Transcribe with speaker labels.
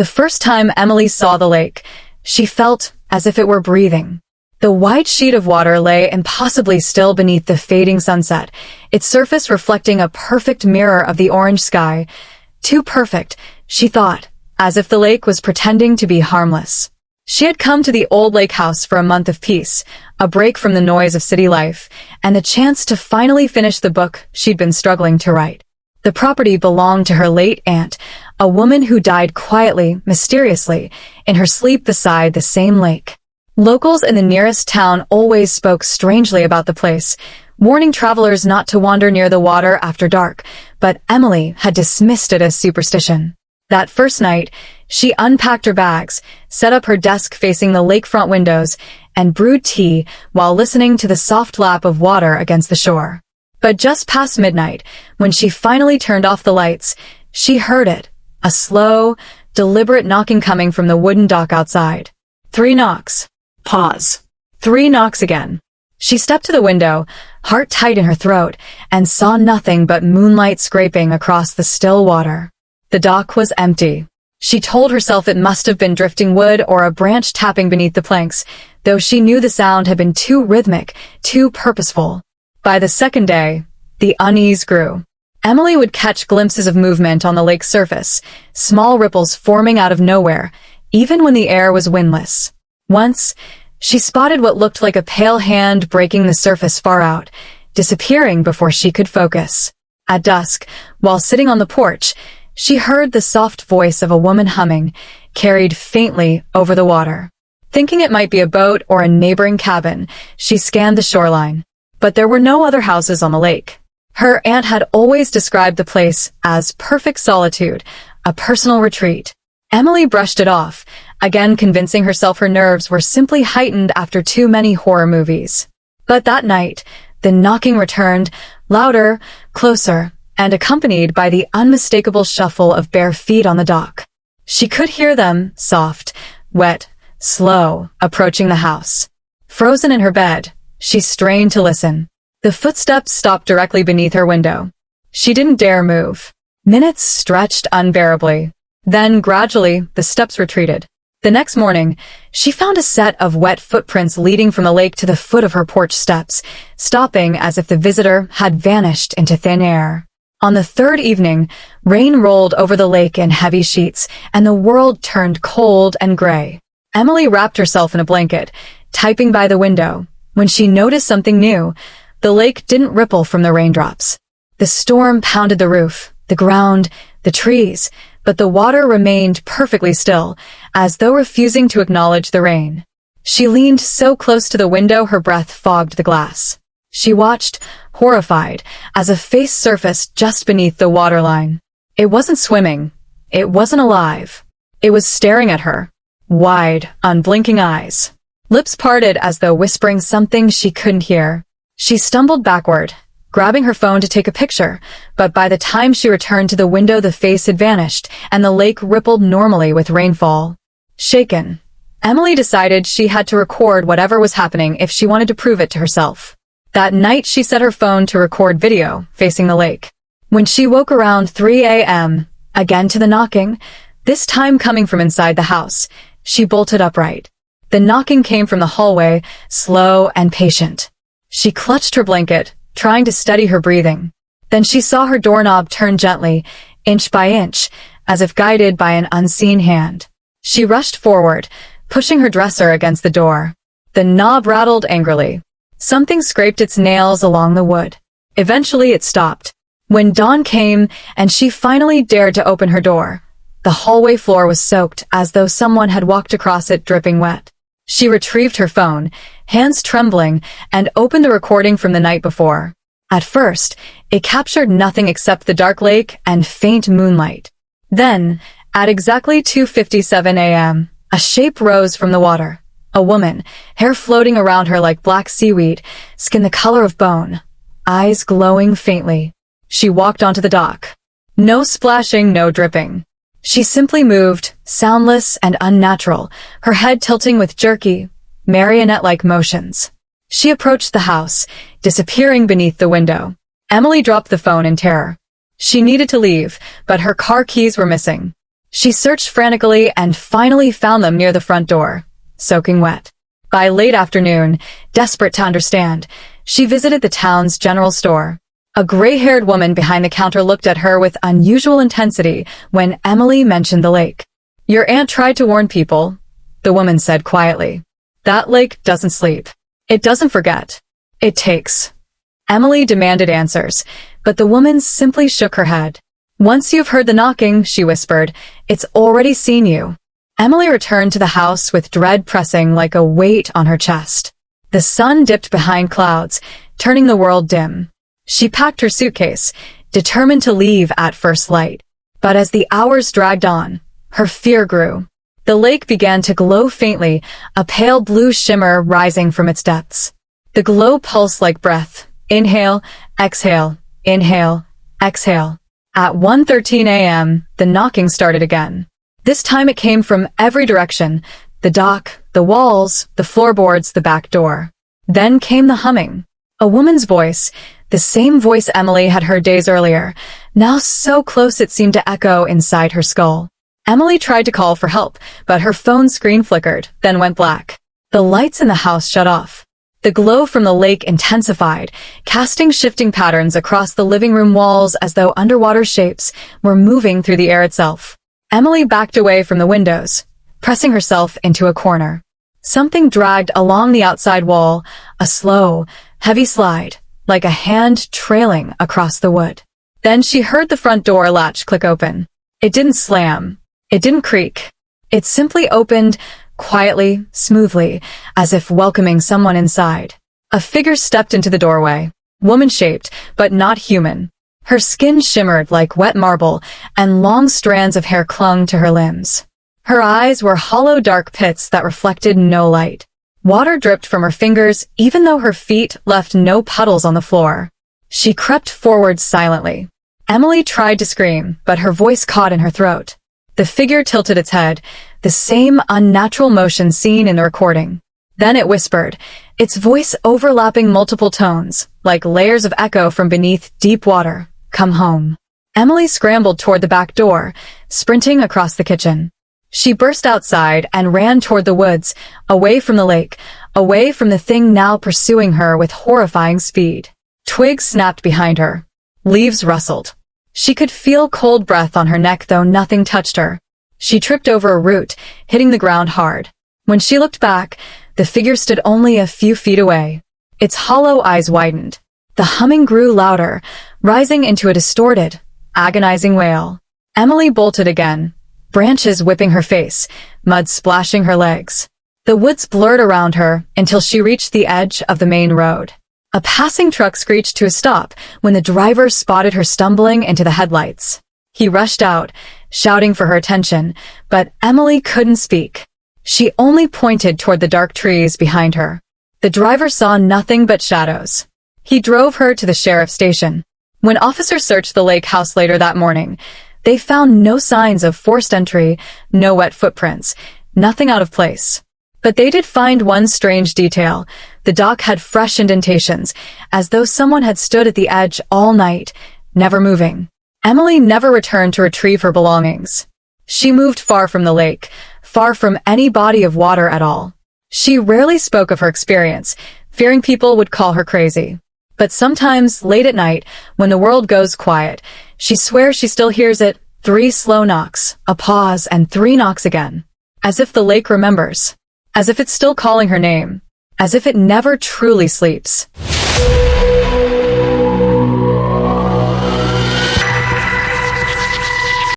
Speaker 1: The first time Emily saw the lake, she felt as if it were breathing. The white sheet of water lay impossibly still beneath the fading sunset, its surface reflecting a perfect mirror of the orange sky. Too perfect, she thought, as if the lake was pretending to be harmless. She had come to the old lake house for a month of peace, a break from the noise of city life, and the chance to finally finish the book she'd been struggling to write. The property belonged to her late aunt, a woman who died quietly, mysteriously, in her sleep beside the same lake. Locals in the nearest town always spoke strangely about the place, warning travelers not to wander near the water after dark, but Emily had dismissed it as superstition. That first night, she unpacked her bags, set up her desk facing the lakefront windows, and brewed tea while listening to the soft lap of water against the shore. But just past midnight, when she finally turned off the lights, she heard it, a slow, deliberate knocking coming from the wooden dock outside. 3 knocks. Pause. 3 knocks again. She stepped to the window, heart tight in her throat, and saw nothing but moonlight scraping across the still water. The dock was empty. She told herself it must have been drifting wood or a branch tapping beneath the planks, though she knew the sound had been too rhythmic, too purposeful. By the second day, the unease grew. Emily would catch glimpses of movement on the lake's surface, small ripples forming out of nowhere, even when the air was windless. Once, she spotted what looked like a pale hand breaking the surface far out, disappearing before she could focus. At dusk, while sitting on the porch, she heard the soft voice of a woman humming, carried faintly over the water. Thinking it might be a boat or a neighboring cabin, she scanned the shoreline. But there were no other houses on the lake. Her aunt had always described the place as perfect solitude, a personal retreat. Emily brushed it off, again convincing herself her nerves were simply heightened after too many horror movies. But that night, the knocking returned, louder, closer, and accompanied by the unmistakable shuffle of bare feet on the dock. She could hear them, soft, wet, slow, approaching the house. Frozen in her bed, she strained to listen. The footsteps stopped directly beneath her window. She didn't dare move. Minutes stretched unbearably. Then, gradually, the steps retreated. The next morning, she found a set of wet footprints leading from the lake to the foot of her porch steps, stopping as if the visitor had vanished into thin air. On the third evening, rain rolled over the lake in heavy sheets, and the world turned cold and gray. Emily wrapped herself in a blanket, typing by the window, when she noticed something new. The lake didn't ripple from the raindrops. The storm pounded the roof, the ground, the trees, but the water remained perfectly still, as though refusing to acknowledge the rain. She leaned so close to the window her breath fogged the glass. She watched, horrified, as a face surfaced just beneath the waterline. It wasn't swimming. It wasn't alive. It was staring at her. Wide, unblinking eyes. Lips parted as though whispering something she couldn't hear. She stumbled backward, grabbing her phone to take a picture, but by the time she returned to the window the face had vanished, and the lake rippled normally with rainfall. Shaken, Emily decided she had to record whatever was happening if she wanted to prove it to herself. That night she set her phone to record video, facing the lake. When she woke around 3 a.m., again to the knocking, this time coming from inside the house, she bolted upright. The knocking came from the hallway, slow and patient. She clutched her blanket, trying to steady her breathing. Then she saw her doorknob turn gently, inch by inch, as if guided by an unseen hand. She rushed forward, pushing her dresser against the door. The knob rattled angrily. Something scraped its nails along the wood. Eventually it stopped. When dawn came and she finally dared to open her door, the hallway floor was soaked as though someone had walked across it dripping wet. She retrieved her phone, hands trembling, and opened the recording from the night before. At first, it captured nothing except the dark lake and faint moonlight. Then, at exactly 2:57 a.m., a shape rose from the water. A woman, hair floating around her like black seaweed, skin the color of bone, eyes glowing faintly. She walked onto the dock. No splashing, no dripping. She simply moved, soundless and unnatural, her head tilting with jerky, marionette-like motions. She approached the house, disappearing beneath the window. Emily dropped the phone in terror. She needed to leave, but her car keys were missing. She searched frantically and finally found them near the front door, soaking wet. By late afternoon, desperate to understand, she visited the town's general store. A gray-haired woman behind the counter looked at her with unusual intensity when Emily mentioned the lake. "Your aunt tried to warn people," the woman said quietly. "That lake doesn't sleep. It doesn't forget. It takes." Emily demanded answers, but the woman simply shook her head. "Once you've heard the knocking," she whispered, "it's already seen you." Emily returned to the house with dread pressing like a weight on her chest. The sun dipped behind clouds, turning the world dim. She packed her suitcase, determined to leave at first light. But as the hours dragged on, her fear grew. The lake began to glow faintly, a pale blue shimmer rising from its depths. The glow pulsed like breath. Inhale, exhale, inhale, exhale. At 1:13 a.m., the knocking started again. This time it came from every direction: the dock, the walls, the floorboards, the back door. Then came the humming. A woman's voice, the same voice Emily had heard days earlier, now so close it seemed to echo inside her skull. Emily tried to call for help, but her phone screen flickered, then went black. The lights in the house shut off. The glow from the lake intensified, casting shifting patterns across the living room walls as though underwater shapes were moving through the air itself. Emily backed away from the windows, pressing herself into a corner. Something dragged along the outside wall, a slow, heavy slide, like a hand trailing across the wood. Then she heard the front door latch click open. It didn't slam. It didn't creak. It simply opened, quietly, smoothly, as if welcoming someone inside. A figure stepped into the doorway, woman-shaped, but not human. Her skin shimmered like wet marble, and long strands of hair clung to her limbs. Her eyes were hollow dark pits that reflected no light. Water dripped from her fingers, even though her feet left no puddles on the floor. She crept forward silently. Emily tried to scream, but her voice caught in her throat. The figure tilted its head, the same unnatural motion seen in the recording. Then it whispered, its voice overlapping multiple tones, like layers of echo from beneath deep water. "Come home." Emily scrambled toward the back door, sprinting across the kitchen. She burst outside and ran toward the woods, away from the lake, away from the thing now pursuing her with horrifying speed. Twigs snapped behind her. Leaves rustled. She could feel cold breath on her neck, though nothing touched her. She tripped over a root, hitting the ground hard. When she looked back, the figure stood only a few feet away. Its hollow eyes widened. The humming grew louder, rising into a distorted, agonizing wail. Emily bolted again, branches whipping her face, mud splashing her legs. The woods blurred around her until she reached the edge of the main road. A passing truck screeched to a stop when the driver spotted her stumbling into the headlights. He rushed out, shouting for her attention, but Emily couldn't speak. She only pointed toward the dark trees behind her. The driver saw nothing but shadows. He drove her to the sheriff's station. When officers searched the lake house later that morning, they found no signs of forced entry, no wet footprints, nothing out of place. But they did find one strange detail. The dock had fresh indentations, as though someone had stood at the edge all night, never moving. Emily never returned to retrieve her belongings. She moved far from the lake, far from any body of water at all. She rarely spoke of her experience, fearing people would call her crazy. But sometimes, late at night, when the world goes quiet, she swears she still hears it: 3 slow knocks, a pause, and 3 knocks again. As if the lake remembers. As if it's still calling her name. As if it never truly sleeps.